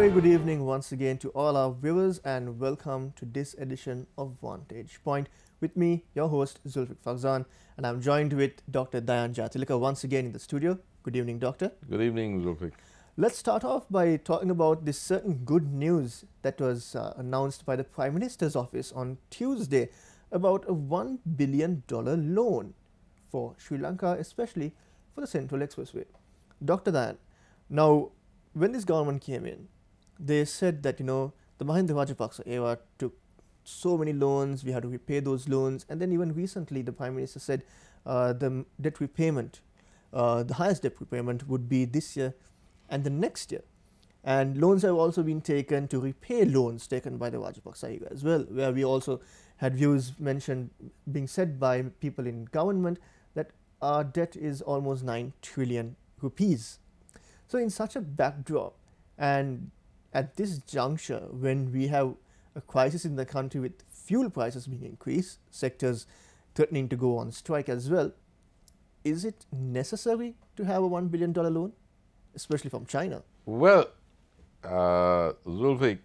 very good evening once again to all our viewers and welcome to this edition of Vantage Point. With me, your host Zulfikar Farzan, and I'm joined with Dr. Dayan Jatilika once again in the studio. Good evening, Doctor. Good evening, Zulfikar. Let's start off by talking about this certain good news that was announced by the Prime Minister's office on Tuesday about a $1 billion loan for Sri Lanka, especially for the Central Expressway. Dr. Dayan, now when this government came in, they said that, the Mahinda Rajapaksa era took so many loans, we had to repay those loans, and then even recently the Prime Minister said the debt repayment, the highest debt repayment would be this year and the next year. And loans have also been taken to repay loans taken by the Rajapaksa era as well, where we also had views mentioned being said by people in government that our debt is almost 9 trillion rupees. So in such a backdrop, and at this juncture when we have a crisis in the country with fuel prices being increased, sectors threatening to go on strike as well, is it necessary to have a $1 billion loan, especially from China? Well, Zulfikar,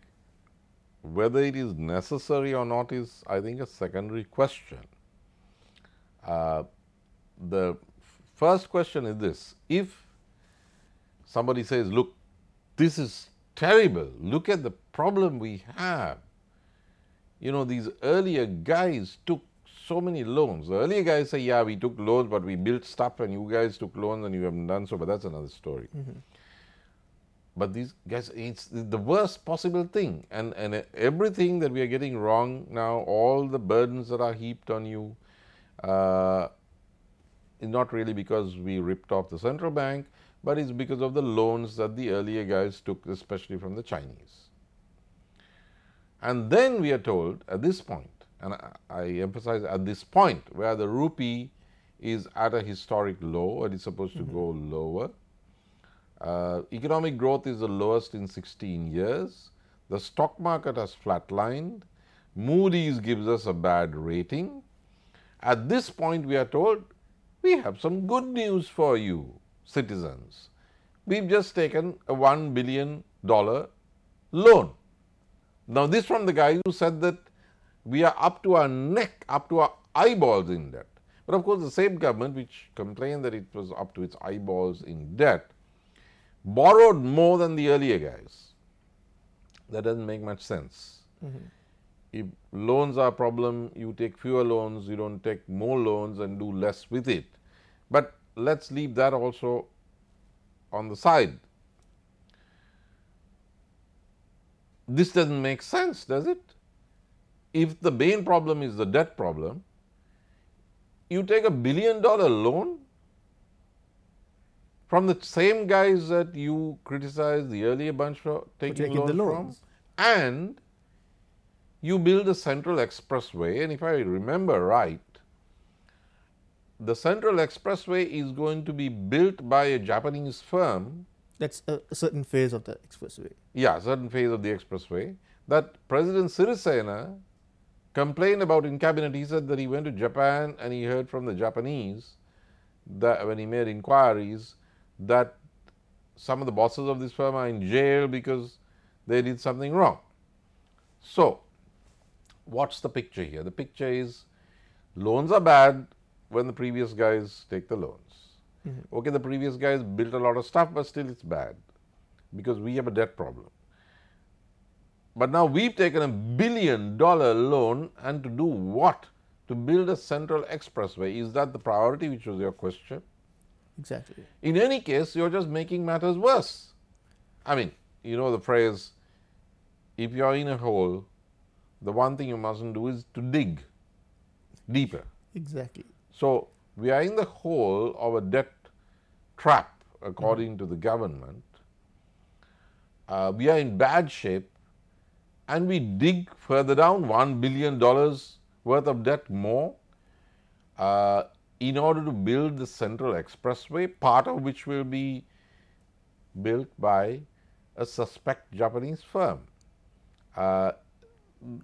whether it is necessary or not is, I think, a secondary question. The first question is this: if somebody says, look, this is terrible, look at the problem we have. These earlier guys took so many loans. The earlier guys say, yeah, we took loans, but we built stuff, and you guys took loans and you haven't done so, but that's another story. But these guys, it's the worst possible thing. And everything that we are getting wrong now, all the burdens that are heaped on you, is not really because we ripped off the central bank, but it's because of the loans that the earlier guys took, especially from the Chinese. And then we are told at this point, and I emphasize at this point, where the rupee is at a historic low and it's supposed to go lower. Economic growth is the lowest in 16 years. The stock market has flatlined. Moody's gives us a bad rating. At this point, we are told, we have some good news for you, citizens. We've just taken a $1 billion loan. Now, this from the guy who said that we are up to our neck, up to our eyeballs in debt. But of course, the same government which complained that it was up to its eyeballs in debt borrowed more than the earlier guys. That doesn't make much sense. If loans are a problem, you take fewer loans, you don't take more loans and do less with it. But let's leave that also on the side. This doesn't make sense, does it? If the main problem is the debt problem, you take $1 billion loan from the same guys that you criticized the earlier bunch for taking loans from, and you build a Central Expressway. And if I remember right, the Central Expressway is going to be built by a Japanese firm. That's a certain phase of the expressway. Yeah, certain phase of the expressway that President Sirisena complained about in cabinet. He said that he went to Japan and he heard from the Japanese that when he made inquiries that some of the bosses of this firm are in jail because they did something wrong. So, what's the picture here? The picture is loans are bad when the previous guys take the loans. Okay, the previous guys built a lot of stuff, but still it's bad because we have a debt problem. But now we've taken $1 billion loan, and to do what? To build a Central Expressway. Is that the priority, which was your question? Exactly. In any case, you're just making matters worse. I mean, you know the phrase, if you're in a hole, the one thing you mustn't do is to dig deeper. Exactly. So, we are in the hole of a debt trap, according to the government. We are in bad shape, and we dig further down $1 billion worth of debt more in order to build the Central Expressway, part of which will be built by a suspect Japanese firm.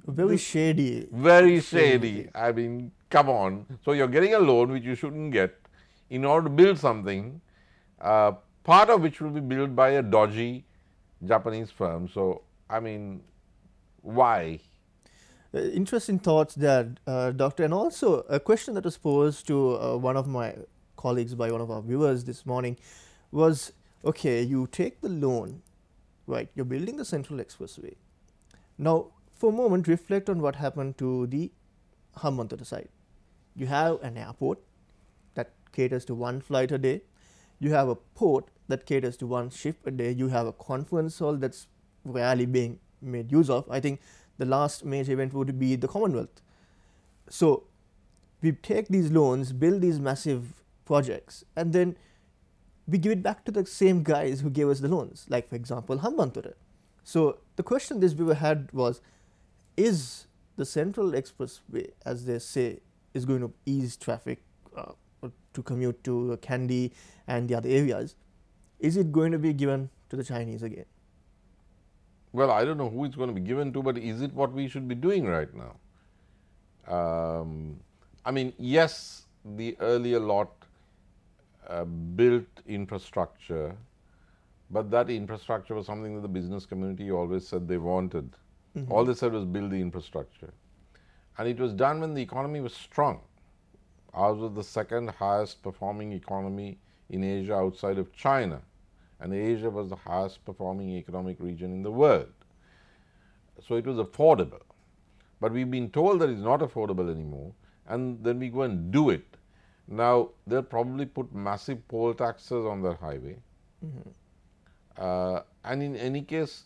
Very shady. Very shady. I mean, come on. So, you're getting a loan which you shouldn't get in order to build something, part of which will be built by a dodgy Japanese firm. So, I mean, why? Interesting thoughts there, Doctor. And also a question that was posed to one of my colleagues by one of our viewers this morning was, okay, you take the loan, right, you're building the Central Expressway. Now, for a moment, reflect on what happened to the Hambantota side. You have an airport that caters to one flight a day. You have a port that caters to one ship a day. You have a conference hall that's rarely being made use of. I think the last major event would be the Commonwealth. So we take these loans, build these massive projects, and then we give it back to the same guys who gave us the loans, like for example Hambantota. So the question this viewer had was, is the Central Expressway, as they say, is going to ease traffic to commute to Kandy and the other areas? Is it going to be given to the Chinese again? Well, I don't know who it's going to be given to, but is it what we should be doing right now? I mean, yes, the earlier lot built infrastructure, but that infrastructure was something that the business community always said they wanted. All they said was build the infrastructure. And it was done when the economy was strong. Ours was the second highest performing economy in Asia outside of China. And Asia was the highest performing economic region in the world. So it was affordable. But we've been told that it's not affordable anymore, and then we go and do it. Now, they'll probably put massive poll taxes on that highway. And in any case,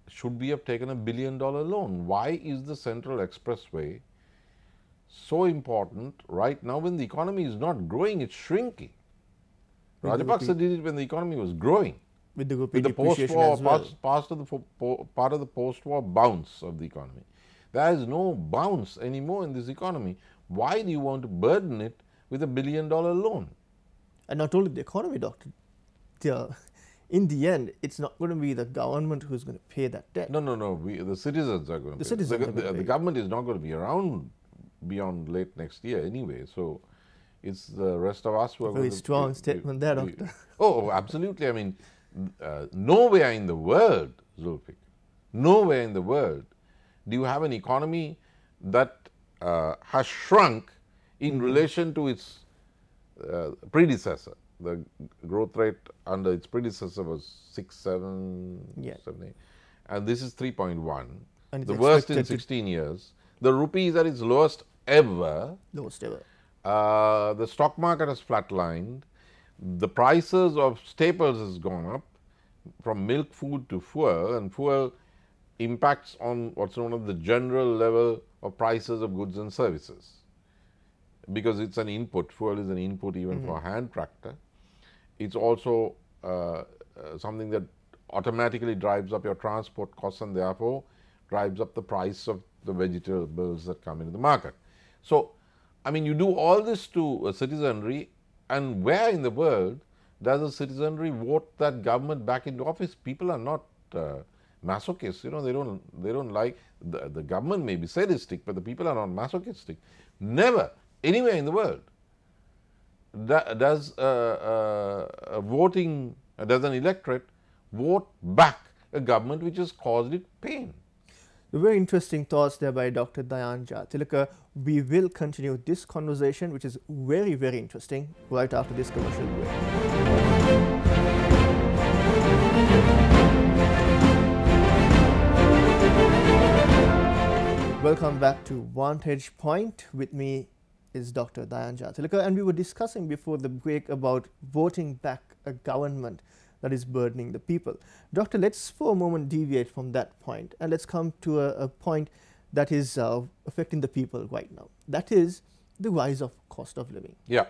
should we have taken $1 billion loan? Why is the Central Expressway so important right now when the economy is not growing, it's shrinking? Rajapaksa did it when the economy was growing. With the post-war, as well. part of the post-war bounce of the economy. There is no bounce anymore in this economy. Why do you want to burden it with $1 billion loan? And not only the economy, Doctor. In the end, it's not going to be the government who's going to pay that debt. No. The citizens are going to pay. Citizens are going to pay. The government is not going to be around beyond late next year anyway. So it's the rest of us who are going to... Very strong statement there, Doctor. Oh, absolutely. I mean, nowhere in the world, Zulfikar, nowhere in the world do you have an economy that has shrunk in relation to its predecessor. The growth rate under its predecessor was 6, 7, 7, 8. And this is 3.1. The worst in 16 years. The rupee is at its lowest ever. Lowest ever. The stock market has flatlined. The prices of staples has gone up from milk, food to fuel, and fuel impacts on what's known as the general level of prices of goods and services. Because it's an input, fuel is an input even for a hand tractor. It's also something that automatically drives up your transport costs and therefore drives up the price of the vegetables that come into the market. So, I mean, you do all this to a citizenry, and where in the world does a citizenry vote that government back into office? People are not masochists, you know, they don't like, the government may be sadistic, but the people are not masochistic. Never, anywhere in the world, does an electorate vote back a government which has caused it pain. The very interesting thoughts there by Dr. Dayan Jhatilaka. We will continue this conversation, which is very, very interesting, right after this commercial break. Welcome back to Vantage Point. With me is Dr. Dayan Jhatilaka, and we were discussing before the break about voting back a government that is burdening the people. Doctor, let's for a moment deviate from that point, and let's come to a point that is affecting the people right now. That is the rise of cost of living. Yeah.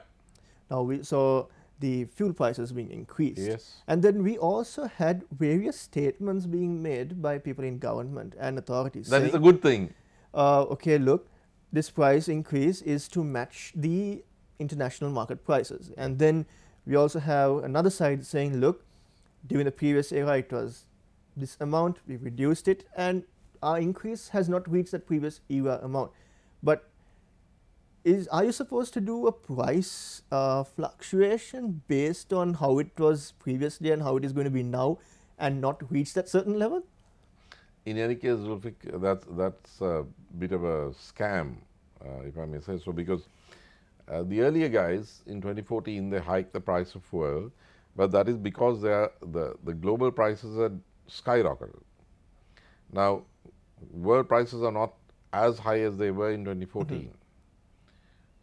Now we saw the fuel prices being increased. Yes. And then we also had various statements being made by people in government and authorities. That is a good thing. Okay, look, this price increase is to match the international market prices. And then we also have another side saying, look, during the previous era it was this amount, we reduced it, and our increase has not reached that previous era amount. But are you supposed to do a price fluctuation based on how it was previously and how it is going to be now, and not reach that certain level? In any case, Zulfiq, that's a bit of a scam, if I may say so, because the earlier guys in 2014 they hiked the price of fuel, but that is because the global prices had skyrocketed. Now, world prices are not as high as they were in 2014.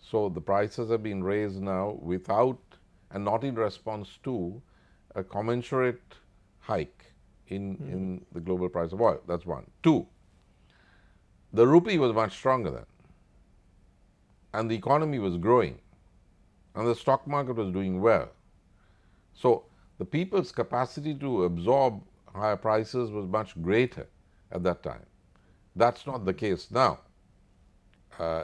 So the prices have been raised now without and not in response to a commensurate hike in the global price of oil. That's one. Two, the rupee was much stronger then, and the economy was growing, and the stock market was doing well. So the people's capacity to absorb higher prices was much greater at that time. That's not the case now.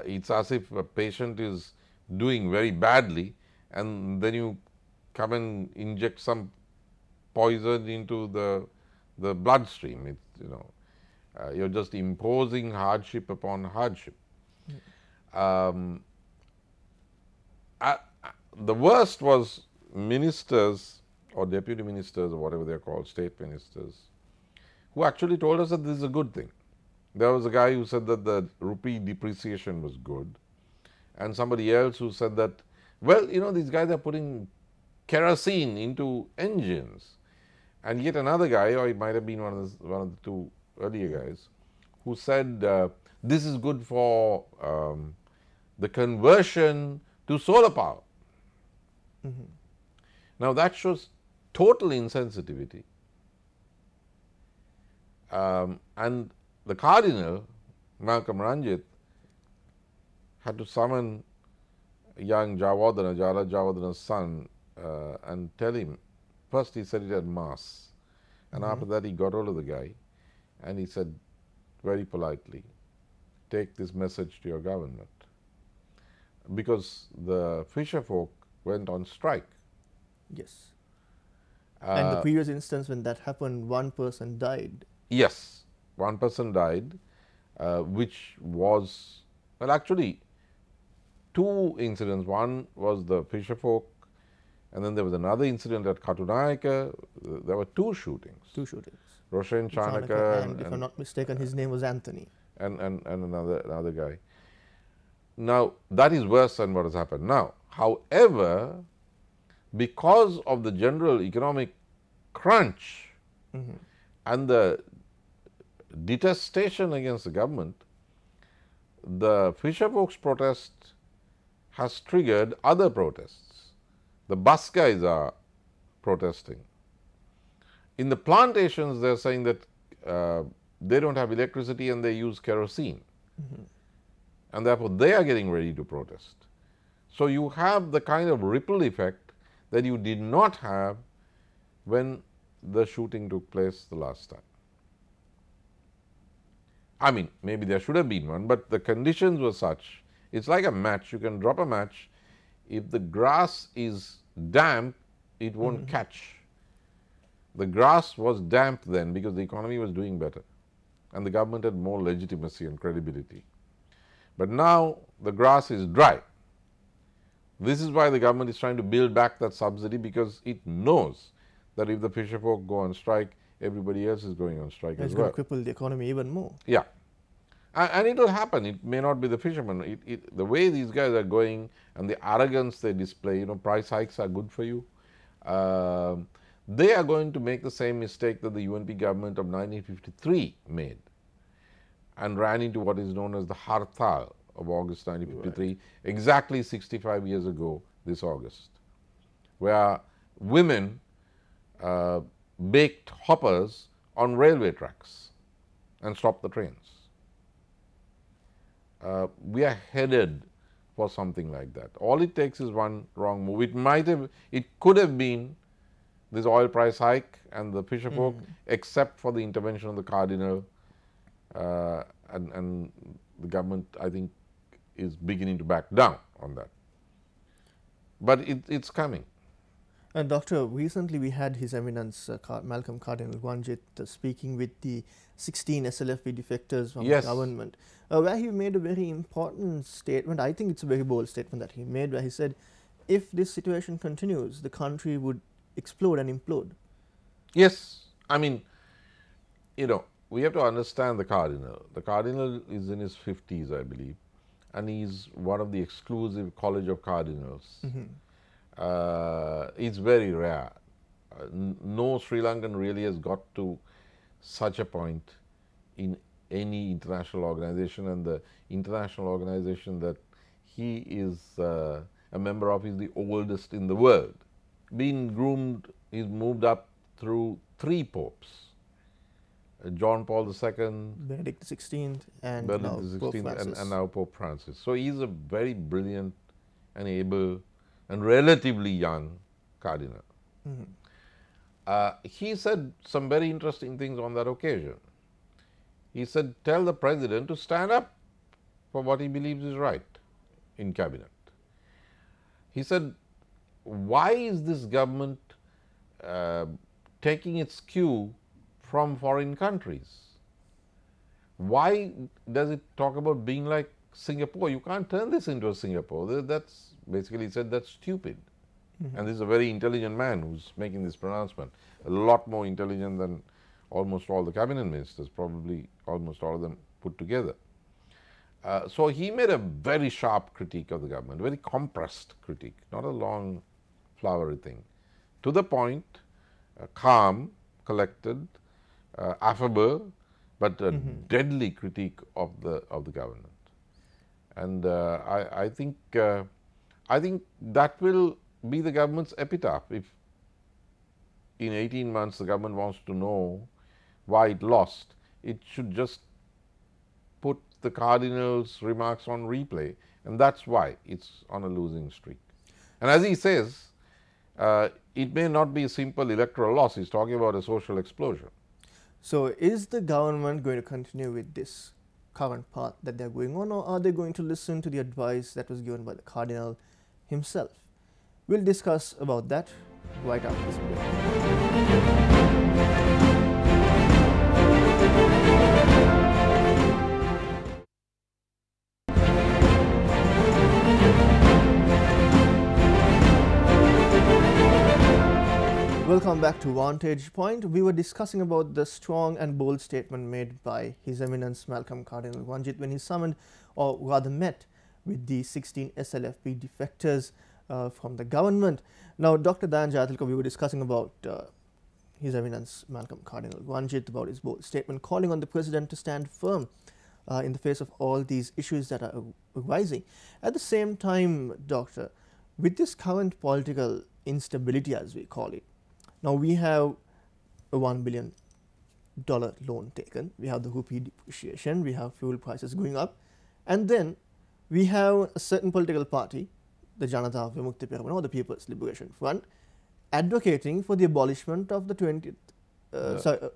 It's as if a patient is doing very badly and then you come and inject some poison into the bloodstream. It's, you're just imposing hardship upon hardship. The worst was ministers or deputy ministers or whatever they're called, state ministers, who actually told us that this is a good thing. There was a guy who said that the rupee depreciation was good, and somebody else who said that, well, these guys are putting kerosene into engines. And yet another guy, or it might have been one of the two earlier guys, who said this is good for the conversion to solar power. Now that shows total insensitivity. And the Cardinal, Malcolm Ranjit, had to summon young Jala Javadana's son and tell him. First he said it at Mass, and after that he got hold of the guy and he said very politely, take this message to your government, because the fisher folk went on strike. Yes. And the previous instance when that happened, one person died. Yes, one person died, which was, well, actually two incidents. One was the fisher folk, and then there was another incident at Katunayaka. There were two shootings. Two shootings. Roshan Chanaka and if I'm not mistaken, his name was Anthony. And another guy. Now, that is worse than what has happened now. However, because of the general economic crunch and the detestation against the government, the fisher folks' protest has triggered other protests. The bus guys are protesting. In the plantations, they are saying that they don't have electricity and they use kerosene. And therefore, they are getting ready to protest. So you have the kind of ripple effect that you did not have when the shooting took place the last time. I mean, maybe there should have been one, but the conditions were such. It's like a match. You can drop a match. If the grass is damp, it won't catch. The grass was damp then because the economy was doing better and the government had more legitimacy and credibility. But now the grass is dry. This is why the government is trying to build back that subsidy, because it knows that if the fisher folk go on strike, everybody else is going on strike as well. It's going to cripple the economy even more. Yeah. And it will happen. It may not be the fishermen. The way these guys are going and the arrogance they display, price hikes are good for you. They are going to make the same mistake that the UNP government of 1953 made and ran into what is known as the Hartal of August 1953, exactly 65 years ago this August, where women baked hoppers on railway tracks and stopped the trains. We are headed for something like that. All it takes is one wrong move. It could have been this oil price hike and the fisher folk, except for the intervention of the Cardinal, and the government, I think, is beginning to back down on that. But it's coming. And Doctor, recently we had His Eminence Malcolm Cardinal Ranjit speaking with the 16 SLFP defectors from the government, where he made a very important statement. I think it's a very bold statement that he made, where he said, if this situation continues, the country would explode and implode. Yes, I mean, we have to understand the Cardinal. The Cardinal is in his 50s, I believe, and he's one of the exclusive College of Cardinals. It's very rare. No Sri Lankan really has got to such a point in any international organization, and the international organization that he is a member of is the oldest in the world. Been groomed, he's moved up through 3 popes. John Paul II, Benedict XVI, and Benedict now Pope XVI, Francis. and now Pope Francis. So he's a very brilliant and able and relatively young cardinal. He said some very interesting things on that occasion. He said, tell the president to stand up for what he believes is right in cabinet. He said, why is this government taking its cue from foreign countries? Why does it talk about being like Singapore? You can't turn this into a Singapore. That's basically, he said, that's stupid. And this is a very intelligent man who's making this pronouncement, a lot more intelligent than almost all the cabinet ministers, probably almost all of them put together. So he made a very sharp critique of the government, very compressed critique, not a long, flowery thing. To the point, calm, collected, affable, but a deadly critique of the government. And I think that will be the government's epitaph. If in 18 months the government wants to know why it lost, it should just put the Cardinal's remarks on replay, and that's why it's on a losing streak. And as he says, it may not be a simple electoral loss. He's talking about a social explosion. So is the government going to continue with this current path that they're going on, or are they going to listen to the advice that was given by the Cardinal himself? We'll discuss about that right after this break. Welcome back to Vantage Point. We were discussing about the strong and bold statement made by His Eminence Malcolm Cardinal Wanjit when he summoned, or rather met, with the 16 SLFP defectors from the government. Now, Dr. Dayan Jayathilaka, we were discussing about His Eminence Malcolm Cardinal Wanjit, about his bold statement calling on the president to stand firm in the face of all these issues that are arising. At the same time, Doctor, with this current political instability, as we call it, now we have a $1 billion loan taken, we have the rupee depreciation, we have fuel prices going up, and then we have a certain political party, the Janata Vimukti Peramana, or the People's Liberation Front, advocating for the abolishment of the 20th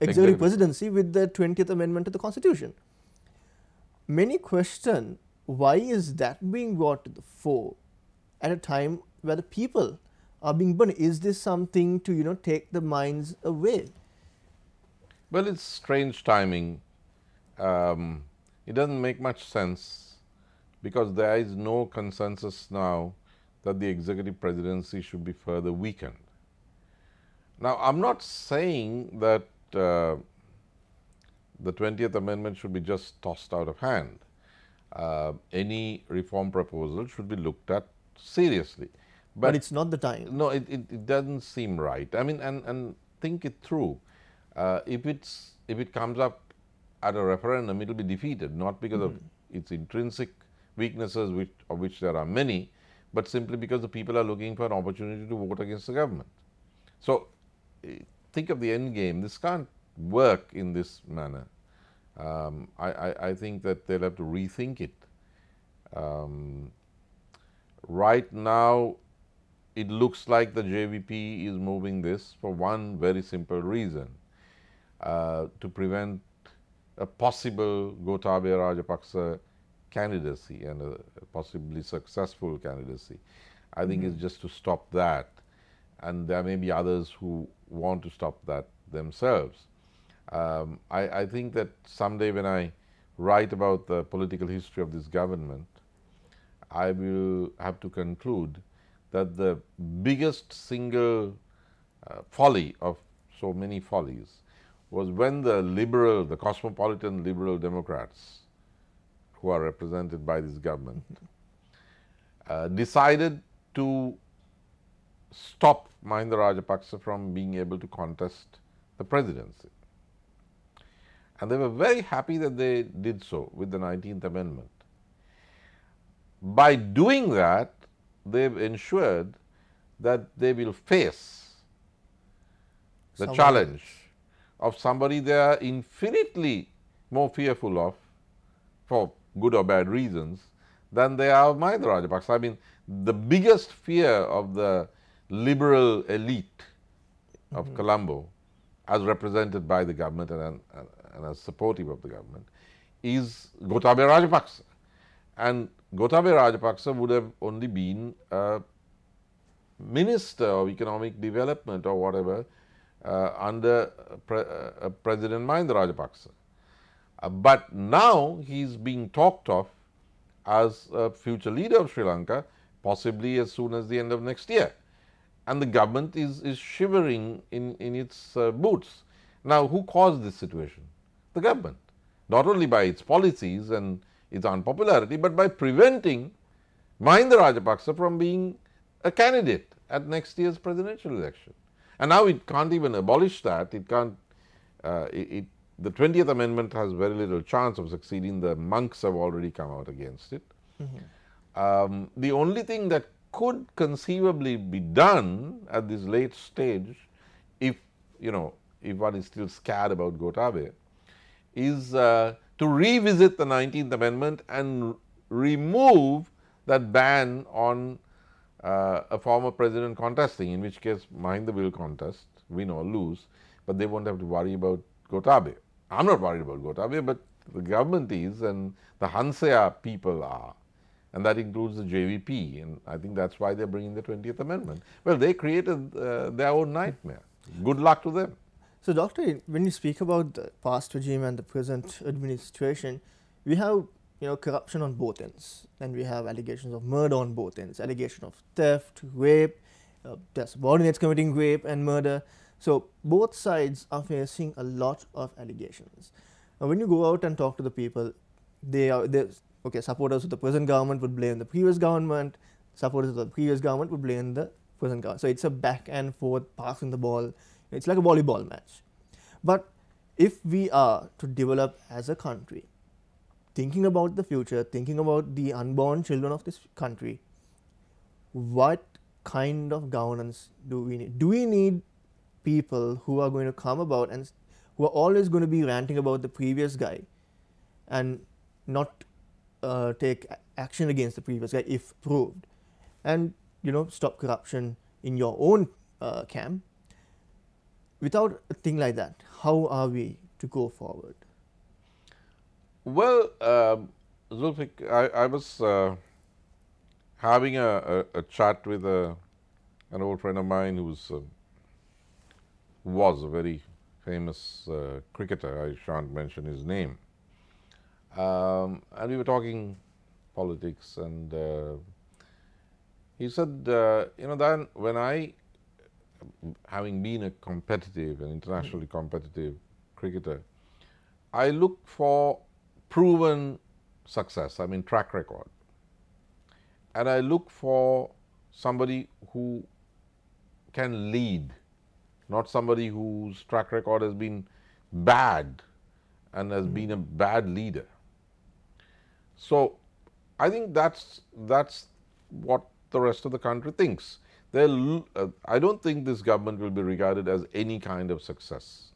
executive presidency with the 20th Amendment to the Constitution. Many question, why is that being brought to the fore at a time where the people are being burned? Is this something to, take the minds away? Well, it's strange timing. It doesn't make much sense because there is no consensus now that the executive presidency should be further weakened. Now, I'm not saying that the 20th Amendment should be just tossed out of hand. Any reform proposal should be looked at seriously. But it's not the time. No, it doesn't seem right. I mean, and think it through. If it comes up at a referendum, it will be defeated, not because of its intrinsic weaknesses, of which there are many, but simply because the people are looking for an opportunity to vote against the government. So, think of the end game. This can't work in this manner. I think that they'll have to rethink it. Right now, it looks like the JVP is moving this for one very simple reason, to prevent a possible Gotabaya Rajapaksa candidacy and a possibly successful candidacy. I think it's just to stop that, and there may be others who want to stop that themselves. I think that someday when I write about the political history of this government, I will have to conclude that the biggest single folly of so many follies was when the cosmopolitan liberal Democrats, who are represented by this government, decided to stop Mahinda Rajapaksa from being able to contest the presidency. And they were very happy that they did so with the 19th Amendment. By doing that, they've ensured that they will face the challenge of somebody they are infinitely more fearful of, for good or bad reasons, than they are of Mahinda Rajapaksa. I mean, the biggest fear of the liberal elite of Colombo, as represented by the government and as supportive of the government, is Gotabaya Rajapaksa. And Gotabaya Rajapaksa would have only been a minister of economic development or whatever under President Mahinda Rajapaksa. But now he is being talked of as a future leader of Sri Lanka, possibly as soon as the end of next year. And the government is shivering in its boots. Now, who caused this situation? The government. Not only by its policies and its unpopularity, but by preventing Mahinda Rajapaksa from being a candidate at next year's presidential election. And now it can't even abolish that. It can't. The 20th Amendment has very little chance of succeeding. The monks have already come out against it. The only thing that could conceivably be done at this late stage, if one is still scared about Gotabaya, is to revisit the 19th Amendment and remove that ban on a former president contesting, in which case Mahinda will contest, win or lose, but they won't have to worry about Gotabaya. I'm not worried about Gotabaya, but the government is, and the Hansaya people are, and that includes the JVP, and I think that's why they're bringing the 20th Amendment. Well, they created their own nightmare. Good luck to them. So, Doctor, when you speak about the past regime and the present administration, we have corruption on both ends, and we have allegations of murder on both ends, allegation of theft, rape, their subordinates committing rape and murder. So both sides are facing a lot of allegations. Now, when you go out and talk to the people, supporters of the present government would blame the previous government, supporters of the previous government would blame the present government. So it's a back and forth passing the ball. It's like a volleyball match. But if we are to develop as a country, thinking about the future, thinking about the unborn children of this country, what kind of governance do we need? Do we need people who are going to come about and who are always going to be ranting about the previous guy and not take action against the previous guy if proved, and stop corruption in your own camp? Without a thing like that, how are we to go forward? Well, Zulfik, I was having a chat with an old friend of mine who was a very famous cricketer. I shan't mention his name. And we were talking politics, and he said, Dan, when I, having been a competitive and internationally competitive cricketer, I look for proven success, I mean track record. And I look for somebody who can lead, not somebody whose track record has been bad and has been a bad leader. So I think that's what the rest of the country thinks. I don't think this government will be regarded as any kind of success.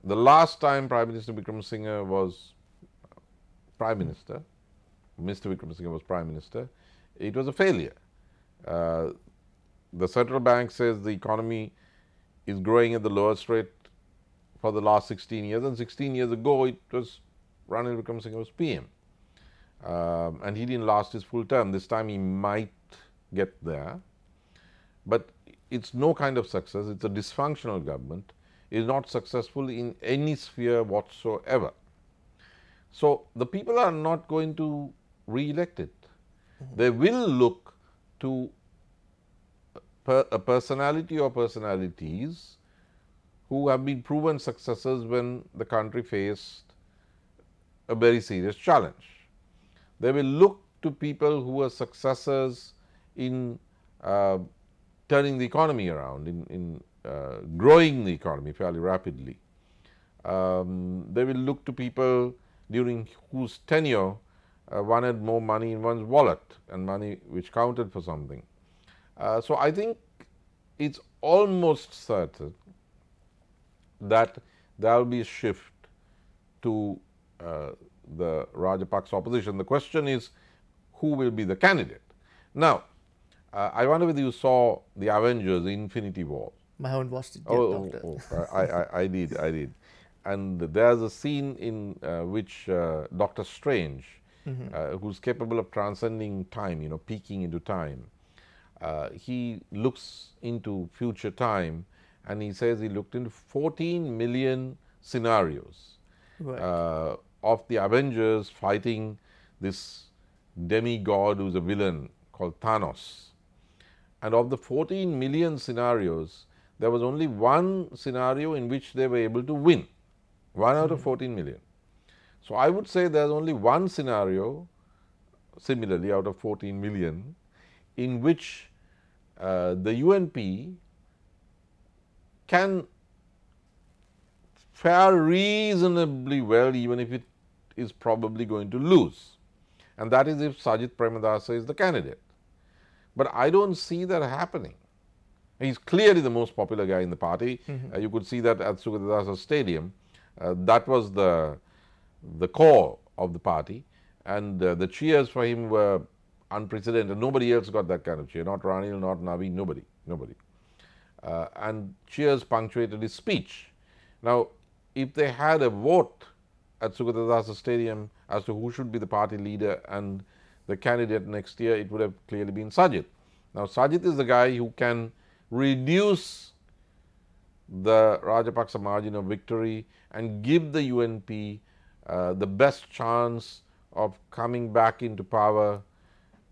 The last time Prime Minister Wickremesinghe was Prime Minister, Mr. Wickremesinghe was Prime Minister, it was a failure. The central bank says the economy is growing at the lowest rate for the last 16 years, and 16 years ago it was Ranil Wickremesinghe was PM. And he didn't last his full term. This time he might get there, but it's no kind of success. It's a dysfunctional government. It is not successful in any sphere whatsoever. So the people are not going to re-elect it. They will look to a personality or personalities who have been proven successes when the country faced a very serious challenge. They will look to people who are successors in turning the economy around, in growing the economy fairly rapidly. They will look to people during whose tenure one had more money in one's wallet and money which counted for something. So I think it's almost certain that there will be a shift to the Rajapaksa opposition. The question is, who will be the candidate? Now, I wonder whether you saw the Avengers, the Infinity War. I haven't watched it yet, Doctor. I did. And there's a scene in which Doctor Strange, who's capable of transcending time, peeking into time, he looks into future time, and he says he looked into 14 million scenarios of the Avengers fighting this demigod who's a villain called Thanos. And of the 14 million scenarios, there was only one scenario in which they were able to win, 1 out of 14 million. So I would say there's only one scenario, similarly out of 14 million, in which the UNP can fare reasonably well, even if it is probably going to lose. And that is if Sajith Premadasa is the candidate. But I don't see that happening. He's clearly the most popular guy in the party. You could see that at Sugatadasa Stadium. That was the core of the party, and the cheers for him were unprecedented. Nobody else got that kind of cheer, not Ranil, not Navi, nobody. And cheers punctuated his speech. Now, if they had a vote at Sugatadasa Stadium as to who should be the party leader and the candidate next year, it would have clearly been Sajith. Now, Sajith is the guy who can reduce the Rajapaksa margin of victory and give the UNP the best chance of coming back into power,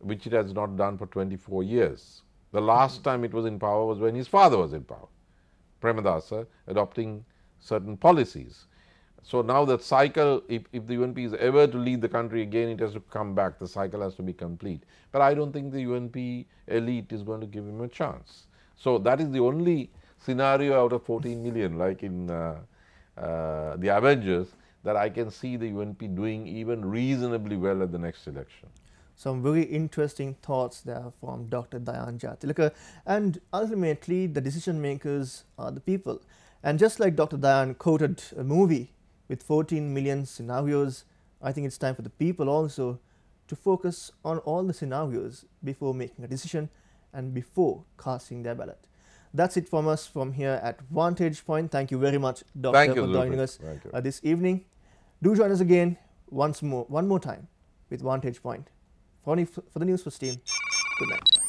which it has not done for 24 years. The last time it was in power was when his father was in power, Premadasa, adopting certain policies. So now that cycle, if the UNP is ever to lead the country again, it has to come back. The cycle has to be complete. But I don't think the UNP elite is going to give him a chance. So that is the only scenario out of 14 million, like in the Avengers, that I can see the UNP doing even reasonably well at the next election. Some very interesting thoughts there from Dr. Dayan Jaitilaka. And ultimately, the decision makers are the people. And just like Dr. Dayan quoted a movie with 14 million scenarios, I think it's time for the people also to focus on all the scenarios before making a decision and before casting their ballot. That's it from us from here at Vantage Point. Thank you very much, Doctor, for joining us this evening. Do join us again one more time with Vantage Point. For the Newsfirst team, good night.